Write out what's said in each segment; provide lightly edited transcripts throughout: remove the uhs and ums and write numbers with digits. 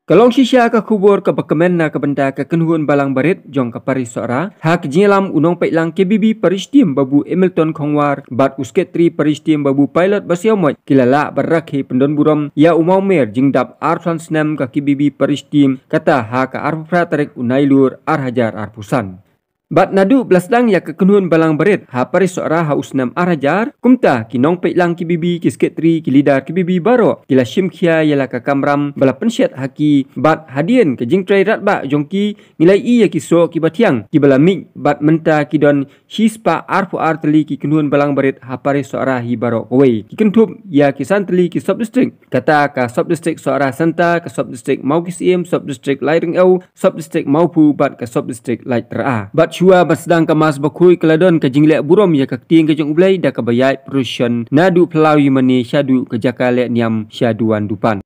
Kalong sisya ka kubur ka bakamen na kabenda ka kenhun balang barit jong ka Paris Sora ha kejingalam unong pailang KBB Paris Team babu Hamilton Khongwar bat usket tri Paris Team babu pilot basiamoy kilala barakhi pendon buram ya umau mer jingdap arfan snam ka KBB Paris Team kata ha ka arfra tarik unailur arhajar arpusan. Bat nadu belasdang ya kekenhun balang barit ha Paris Sora ha usnam arhajar kumta kinong pailang KBB kisketri kilidar KBB baro kila shimkhia yala ka kamram bala pensiat haki bat hadien ke jingtrai ratba jongki nilai iya kiso ki batiang ki bala mik bat menta kidon hispa arfu arteli ki kenhun balang barit ha Paris Sora hi baro kowe ki kentup ya ki santeli ki sub district kata ka sub district Sora Santa ka sub district Mau Kisim sub district Laireng Au sub district Maupu bat ka sub district Lait Tera bat shua basdang kemas bakui keladon ke jinglek burom ya ke ting ke jong ublai da ke bayai production nadu pelau yumani syadu ke jakale niam syaduan dupan.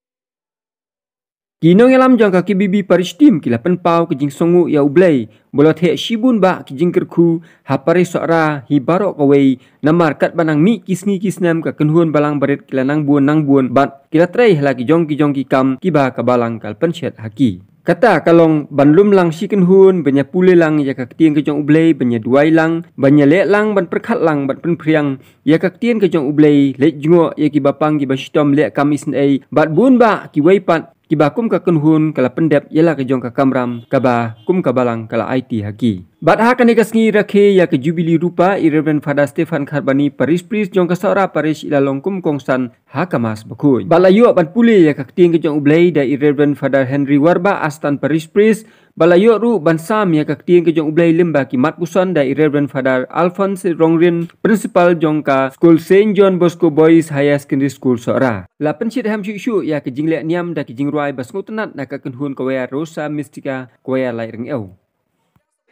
Kinong yalam jong ka KBB Paris Team kila penpau ke jing songu ya ublai bolot he shibun ba ke jing kerku ha Paris Sora hi barok kawai namar kat banang mi kisni kisnam ka kenhuan balang barit kila nang buan bat kila trai lagi jong ki kam kiba ka balang kal pensyat haki. Kata kalong banlum lang siken hun banya pule lang ya kaktian ke jong ublai banya duai lang banya lek lang ban perkat lang ban penpriang ya kaktian ke jong ublai lek jungo ya ki bapang ki bashitom lek kamis nei bat bun ba ki waipat ki bakum ka kenhun kala pendep yala ke jong ka kamram kaba kum ka balang kala IT haki. Bat ha kani kasngi rakhe ya ke jubili rupa Reverend Father Stefan Kharbani Paris Priest jong ka Sora Paris ilalong kum kongsan ha kamas bakui. Balayu ban pule ya kaktian ke jong ublai da Reverend Father Henry Warba Astan Paris Priest balayu ru ban sam ya kaktian ke jong ublai limba ki mat pusan da Reverend Father Alphonse Rongrin Principal jong ka School Saint John Bosco Boys Higher Secondary School Sora. La pensit ham syu ya ke jinglek niam da ki jingruai basngutenat na ka kenhun kawaya Rosa Mystica kawaya Laireng Au.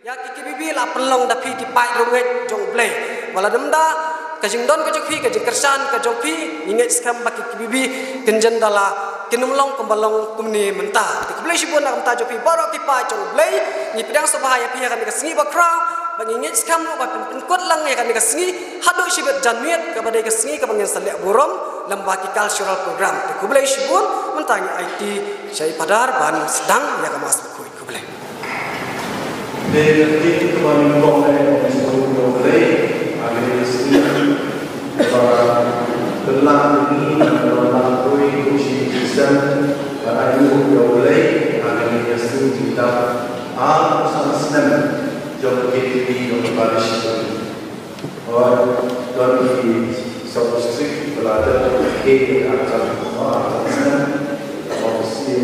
Ya KBB la pelong da phi ti pai ronget jong play wala demda ka jingdon ka jokhi ka jingkersan ka jokhi inget skam baki KBB kenjen dala kinumlong kembalong kumni mentah ti play sibon na kamta jokhi baro ti pai jong play ni pedang sabahaya phi kan ka singi bakra bang inget skam ba penkot lang ya kan ka singi hadu sibet janmiet ka badai ka singi ka bangin salek burom lembaki cultural program ti play sibon mentang IT syai padar ban sedang ya ka mas kui play. Del tiempo con el nombre de su rey, a para telah ini adalah koi uji Kristen para ibu rey, a su kita al sanasnem jauh KTV jauh Paris और दोनों की सबस्ट्रिक बलादर के आचार और उससे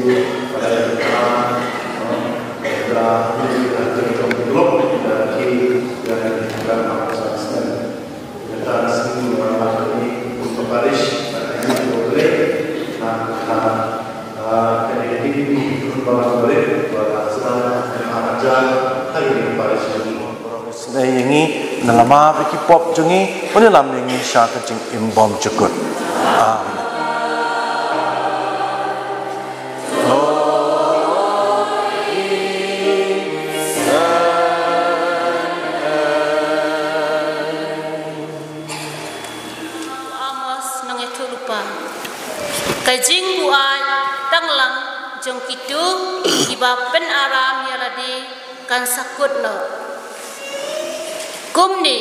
ini nalama biki pop jungi pun dalam ini syaka jing imbom cekut. Kajing buat tanglang jong kitu iba pen aram yaladi kan sakut no kumni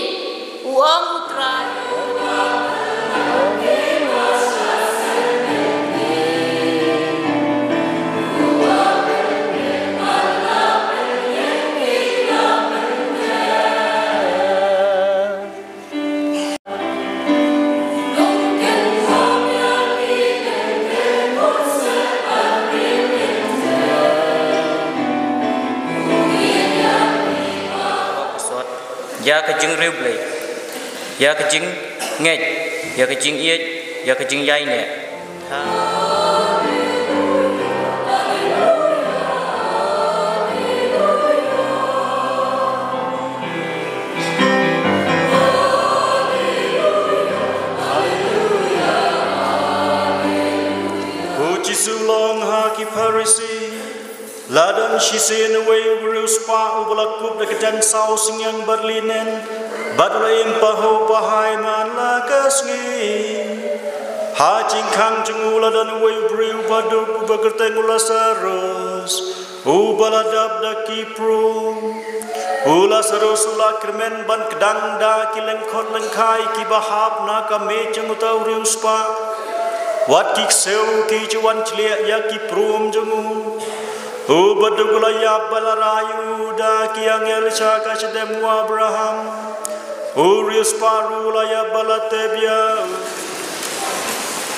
uang utran ya kejing riblay, ya kejing ngej, ya kejing iet, ya kejing yai ne. Puji sulong haki Parisi. Ladan shisen away urus pa ubalakup da kedan sau singyang berlinen badulaim paho pahai man la kasngi Ha jingkang jengula dan wei briu baduk bagerteng Lazarus ubaladab da kipro Lazarus ula kermen ban kedang da kilengkot lengkai ki bahap na ka mejeng utau riuspa wat ki seu ki juan clia ya ki prum jengu baduk ula ya balarayu da ki angel chaka sedem Abraham riuspa ula ya balatebia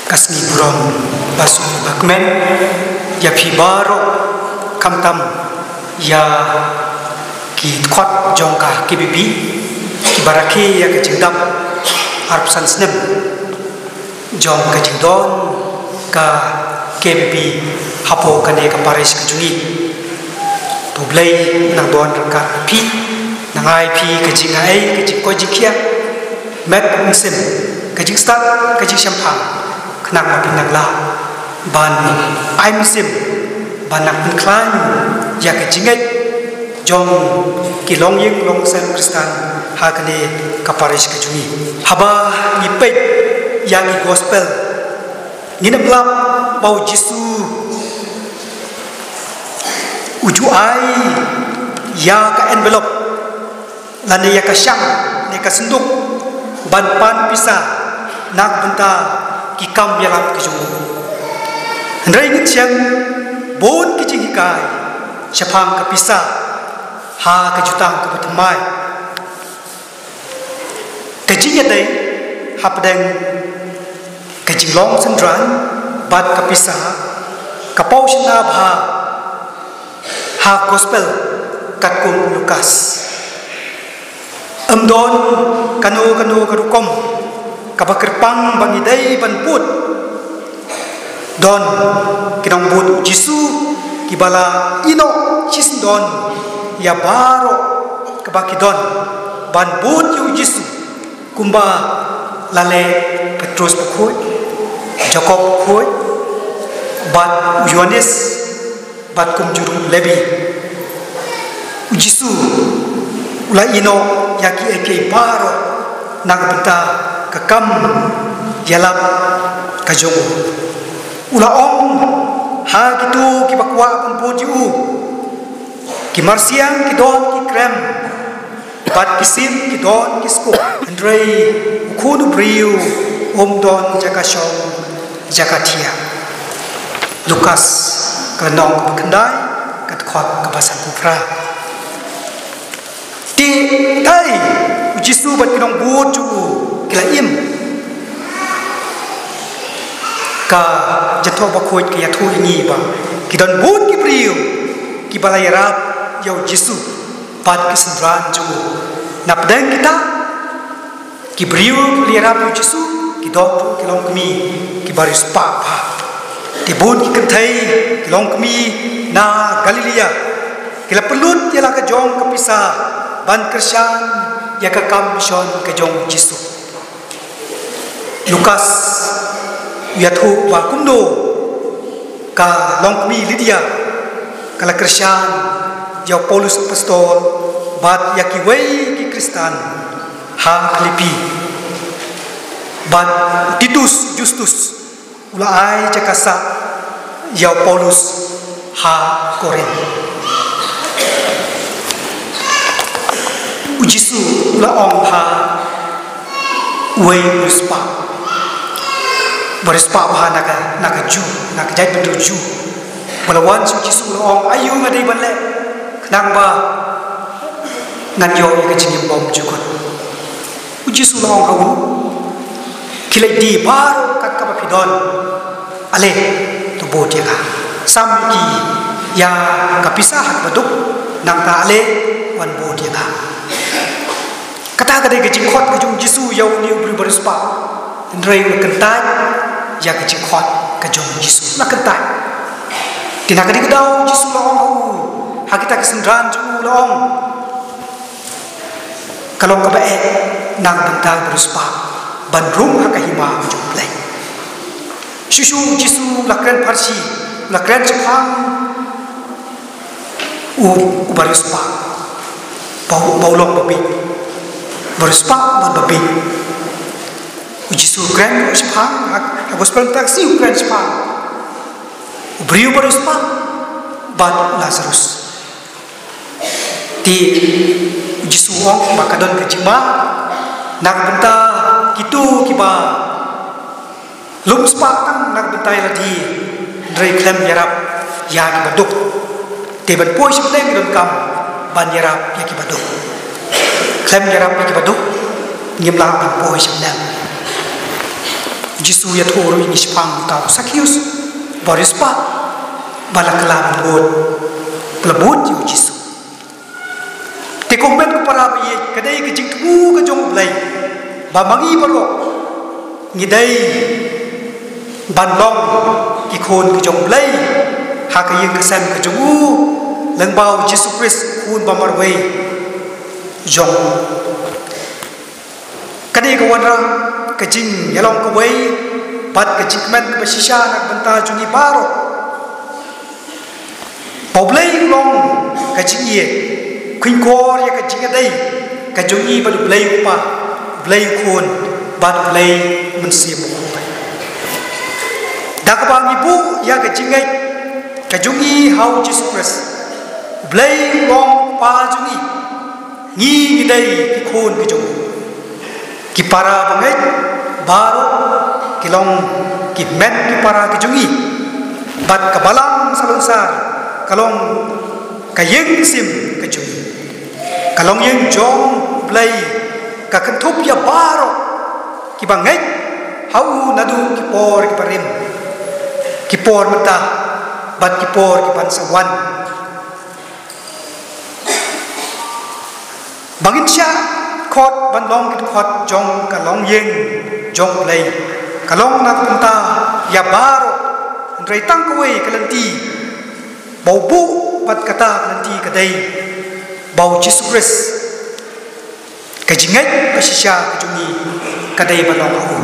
kasni buron basu bakmen ya phi baro kamtam ya ki khot jongka ki bibi ki baraki ya ke jingdam arp san snem jong ke jingdon ka ke bibi hapo kane ka paris ke jungi to blai nang don ka phi nangai phi ke jingai ke jing ko jikia met sim ke jing start ke jing champang kenang ma pinang la ban I'm sim ban nak klan ya ke jingai jong ki long ying long san kristan ha kane ka parish ke jungi haba ni pe ya ki gospel ni na blab bau jisu uju ai ya ka envelope lane ya ka syam ne ka senduk ban pan pisa nak benta ki kam yalam ki jungu ndrai ngit siang bon ki jingi kai syapang ka pisa ha ka jutang ka batmai ka jingi dai hapdeng ka jinglong sendran bat ka pisa ka pau sina bha ha gospel kat kum Lukas amdon kanu karukom kabakerpang bangidai banput don kinong bud Jisu kibala ino cisdon ya baro kabakidon banput yu Jisu kumba lale Petrus pukui Jacob pukui bat Yohanes bat kumjuru lebi Jisu ula ino yaki eke baro nagbenta kakam yalap kajongo ula om ha gitu ki bakwa pun ju ki marsiang ki don ki krem bat kisim ki don ki sko andrei khunu briu om don jakashong jakatia Lukas kanong kendai kat khot kabasan kupra ti tai Jisu bat kinong buot ju kila im ka jatho bakhoi ki yathu ni ba kidon bun ki priu ki balai rap yau Jisu pat ki sendran ju napdeng kita ki priu li rap Jisu ki dok ki long kmi ki baris pa pa ti bun ki kenthai ki long kmi na Galilea kila pelut ya la ka jong ka pisa ban kersan ya ka kam mission ka jong Jisu Lukas yathu wa kumdo ka longmi Lydia kala Krisyan ya Paulus apostol bat yakiwei ki Kristan ha Filipi bat Titus Justus ulai jakasa ya Paulus ha Korin Jisu ula ong ha wei ruspa berispa bah naga ju naga jai betul ju balawan su Jisu ong ayu ngadai banle kenang ba ngan yo ke jingim bom jukut Jisu ong hawu kilai di baru kat ka pidon ale tu bo dia ka sam ki ya kapisah baduk nang ta ale wan bo dia ka kata kadai ke jingkot ke jung Jisu yau ni beri berispa ndrei kentai ya ke jingkot ke jung Jisu na kentai tina kadi kedau Jisu long hu ha kita kesendran ju long kalau ka bae nang bentar berispa bandrum ha ka hima ju play susu Jisu lakran parsi lakran Jepang berispa bau long babi berispa babi Jisu grand spang gospel taxi grand spang beriu baru spang bad Lazarus di Jisu ong bakadon kejima nak benta kitu kiba lum spang nak benta lagi dari klem yarap ya kibaduk teban poi sebleng don kam ban yarap ya kibaduk klem yarap ya kibaduk ngimlang ban poi sebleng Jisu ya thoro ini spang tau Sakius baris pa balaklam bot pelebut yu Jisu te komen ko para bi kadai ke jing tu ke jong blai ba mangi baro ngidai banlong ki khon ke jong blai ha ka yeng kesam ke jong leng bau Jisu Christ kun ba marwei jong kadai ko wanra kejing yalong kawai bat kejing men kebasisya nak benta jungi baro poblei long kejing ye kuin kor ya kejing adai kejungi badu blei upa blei kun bat blei mensim upa dak bang ibu ya kejing ai kejungi hau Jesus Christ blei long pa jungi ngi ngidai ki kun kejung ki para bangai baru kilong ki men ki para ki jungi bat kabalang salunsar kalong kayeng sim ke jungi kalong yang jong blai ka kentup ya baru ki bangai hau nadu ki por ki parim ki por mata bat ki por ki pansawan bangin sya khot ban long kit khot jong ka long yeng jong play ka long na kunta ya baro rei tang ko we kalanti bau bu pat kata kalanti kadai bau Jesus Christ ka jingai pasisya ka jungi kadai ban long au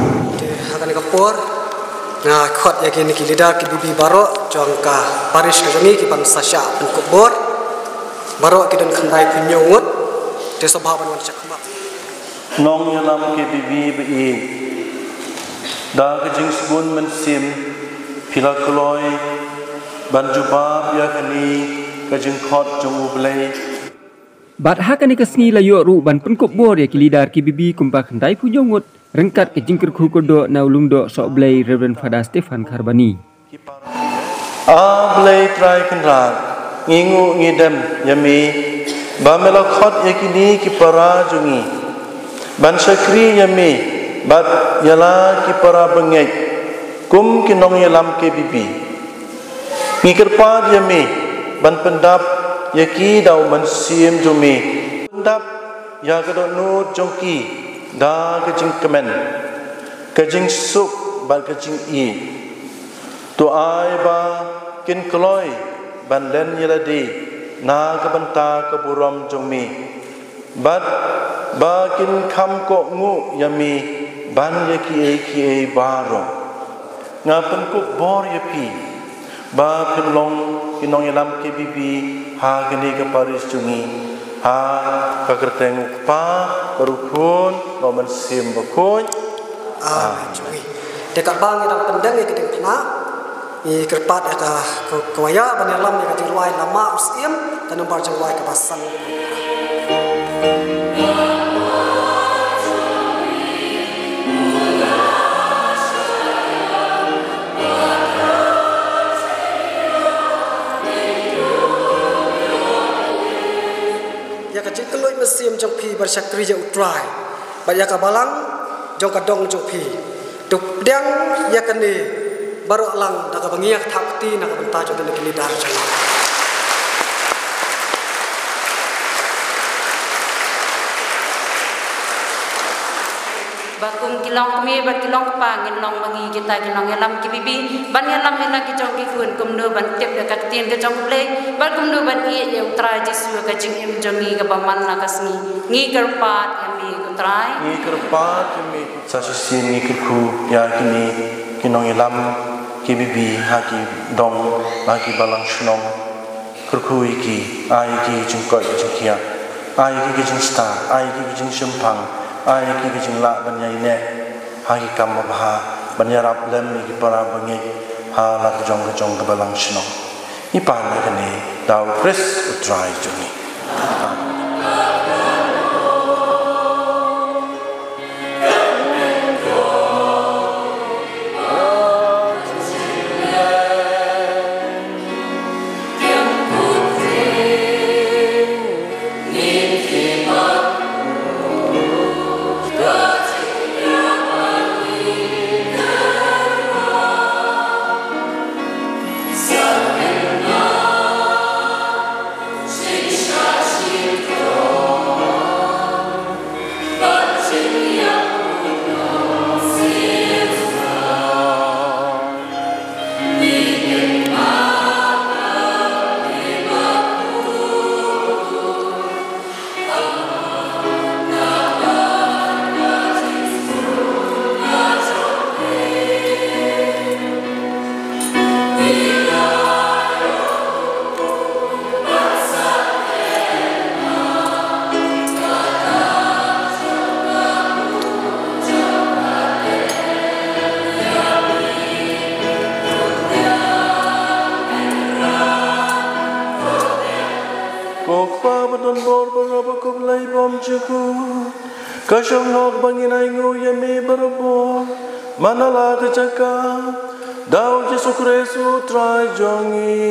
hakan ka por na khot ya kini ki leader ki bibi baro jong ka parish ka jungi ki pan sasya pen kubor baro ki dan khandai punyongut te sabhaban wan chakma nong yalam ke bibi bi da ke jing sebun mensim pila koloi ban jubab ya kani ke jing khot jong ublei bat hakani kasngi la yo ru ban penkop bor ya kilidar ki bibi kumpa khandai pujongut rengkat ke jingker khu kodo na ulungdo sok blei Reverend Father Stefan Kharbani blei try kenrat ngingu ngidem yami ba melo khot yakini ki para jungi ban sakri yami bat yala ki para bengek kum kinong yalam ke bibi ngikir pad yami ban pendap yaki dau mensim jumi pendap ya kadon nu jongki da kejing kemen kejing sup ban kejing i tu ai ba kin kloi ban len yaladi na kabanta kaburam jongmi bat bakin kam ko ngu yami ban yaki baro ngapen ko bor yapi ba pinlong kinong yalam ke bibi ha gani ke paris jungi ha ka kerteng pa barukun no mensim bakun jungi dekat bang yang pendang ke kedeng kena i kerpat eta kewaya ban yalam yang dirwai lama usim dan nomor jawai ke pasang mesim jong pi bersakri je utrai baya ka balang jong ka dong jong pi tuk dang ya kene baru alang da ka bangiak thakti na ka benta jong ne kini dar jong bakum kilong kami berkilong pangin long mangi kita kilong yalam ki bibi ban yalam hela ki jong ki kun kum no ban tep de kat tien ke jong play bar kum no ban i ye utra Jisu ka jing im jongi ka baman na kasni ngi kerpat yami utrai ngi kerpat yami sasisi ngi ku ya kini kinong yalam ki bibi ha ki dong ha ki balang shnong kurku iki ai ki jing ko jing kia ai ki jing sta ai ki jing shumpang ai ki jing la ban yai ne hagi kam bah banyarap lem ki para bangi ha la jong ke balang sino ni pan ne dau Chris utrai juni Kasong nok bangin ay nguyami barabo manala kecaka daw Yesus Kristus trai jongi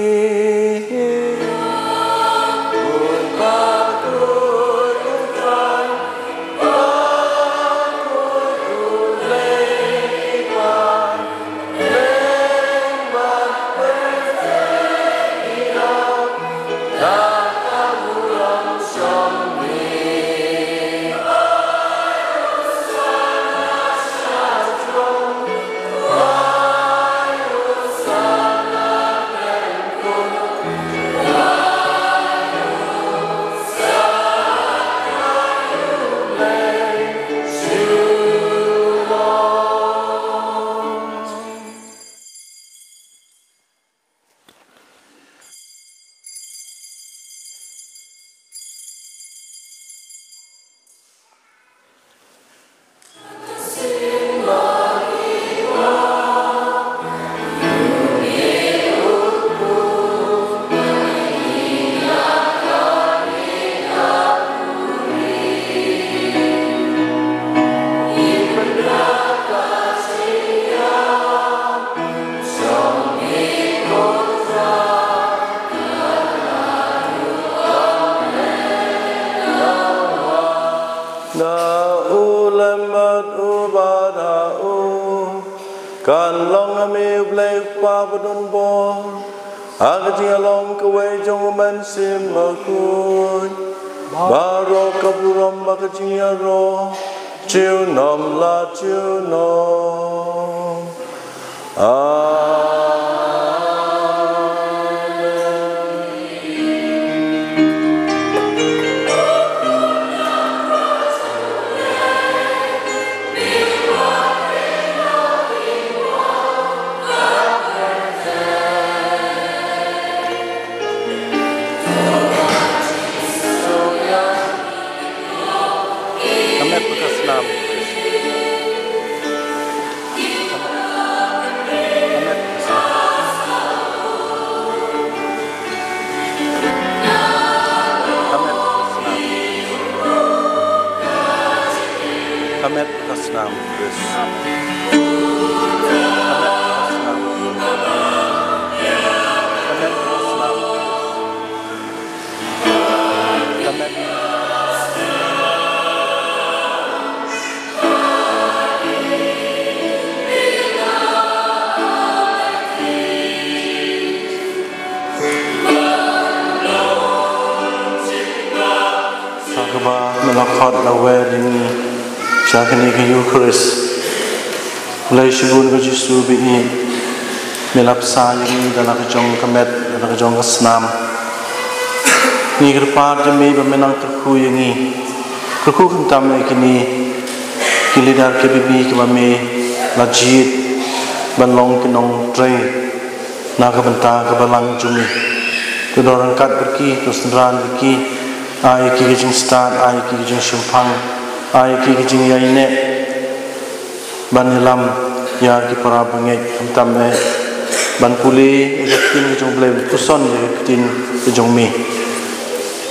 kan long ame blai pa bodon bo agji long kwe jong man sim makun baro kaburam bagji ro chiu nom la chiu nom Amet kasnam Chris. Sagaba melakot lawe ini Syakini ke Eucharis Mulai syubun ke Yesus bi'i Melapsa yang dalam kejong kemet dalam kejong kesenam Ni kerpar jemi bermenang terku yang ni Kerku kentam yang kini Kilidar ke bibi ke mami Lajid Banlong kenong tray Naga bentang ke balang jumi Kedua rangkat berki Terus neran berki Ai ki kejong start Ai ki kejong syumpang ai ki jing yai ne ban yalam ya ki para bangai kamtam me ban puli tin jong blem kuson ye tin jong mi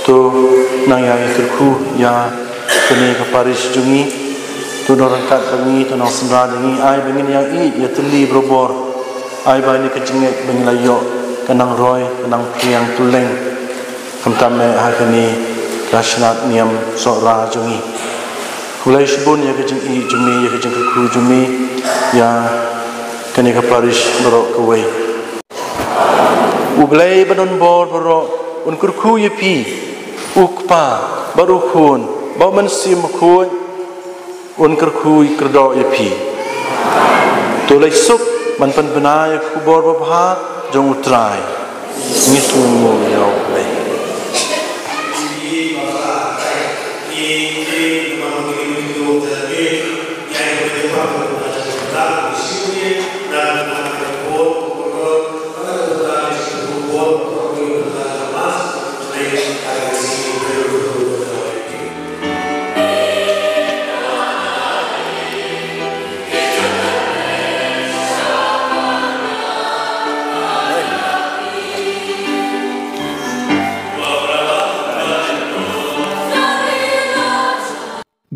to nang ya kerku ya kene ka paris jungi to dorang kat bangi to nang sendra dengi ai bengin yang I ya teli brobor ai ba ni kecingek beng layo kanang roy kanang priang tuleng kamtam me ha kani rasnat niam sora jungi kulai shibun ya kecing I jumi ya kecing kerku jumi ya kene ka paris borok kuwei ublai banon bor borok un kurku ye pi ukpa baru kun ba man sim kun un kurku kerdo ye pi to lai sup man pan bana ya ku bor ba jong utrai ni sumu ya ublai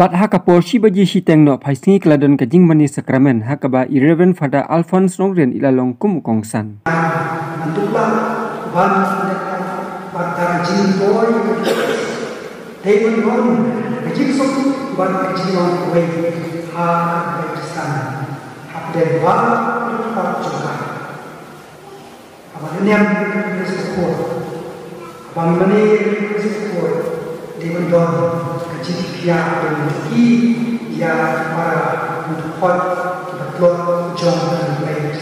Bat hakapor si baji si teng no phai singi kladon ka jing mani sakramen hakaba Reverend Father Alphonse Nongren ilalong kum kongsan Anduklah ban batang jing boy Table ron kajing sok ban kajing ron kuwei ha Pakistan hapden wa ha juga abang niam resepor abang mani resepor Table ron kajing pia ki ya para untuk pot betul jom dan baik